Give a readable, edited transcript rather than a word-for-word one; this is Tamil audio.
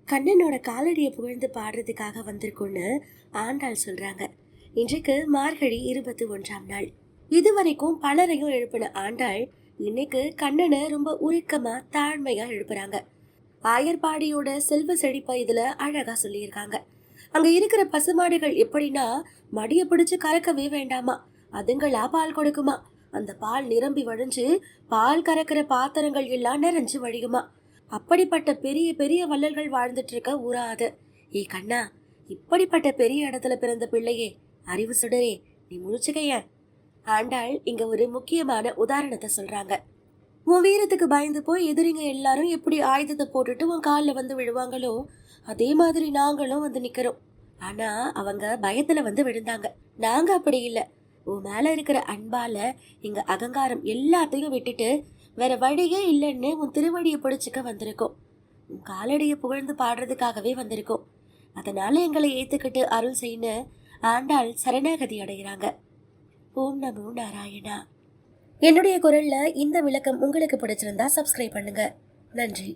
கண்ணனோட காலடியை புகழ்ந்து பாடுறதுக்காக வந்திருக்குன்னு ஆண்டாள் சொல்றாங்க. இன்றைக்கு மார்கழி 21ஆம் நாள். இதுவரைக்கும் பலரையும் எழுப்பின ஆண்டாள் இன்னைக்கு கண்ணனை ரொம்ப உருக்கமா தாழ்மையா எழுப்புறாங்க. ஆயர்பாடியோட செல்வ செழிப்பை இதுல அழகா சொல்லியிருக்காங்க. அங்க இருக்கிற பசுமாடுகள் எப்படின்னா மடிய பிடிச்சு கறக்கவே வேண்டாமா, அதுங்களா பால் கொடுக்குமா. அந்த பால் நிரம்பி வழிஞ்சு பால் கறக்கிற பாத்திரங்கள் எல்லாம் நிறைஞ்சு வழியுமா. அப்படிப்பட்ட பெரிய பெரிய வள்ளல்கள் வாழ்ந்துட்டு இருக்க ஊரா அது. ஏ கண்ணா, இப்படிப்பட்ட பெரிய இடத்துல பிறந்த பிள்ளையே, அறிவு சுடரே, நீ முழிச்சுக்கைய. ஆண்டாள் இங்க ஒரு முக்கியமான உதாரணத்தை சொல்றாங்க. உன் வீரத்துக்கு பயந்து போய் எதிரிங்க எல்லாரும் எப்படி ஆயுதத்தை போட்டுட்டு உன் காலில் வந்து விழுவாங்களோ அதே மாதிரி நாங்களும் வந்து நிக்கிறோம். ஆனா அவங்க பயத்துல வந்து விழுந்தாங்க. நாங்க அப்படி இல்லை. உன் மேல இருக்கிற அன்பால எங்க அகங்காரம் எல்லாத்தையும் விட்டுட்டு வேற வழியே இல்லைன்னு உன் திருவடியை பிடிச்சுக்க வந்திருக்கோம். உன் காலடியை புகழ்ந்து பாடுறதுக்காகவே வந்திருக்கோம். அதனால எங்களை ஏத்துக்கிட்டு அருள் செய்யு ஆண்டாள் சரணாகதி அடைகிறாங்க. ஓம் நமோ நாராயணா. என்னுடைய குரல்ல இந்த விளக்கம் உங்களுக்கு பிடிச்சிருந்தா சப்ஸ்கிரைப் பண்ணுங்க. நன்றி.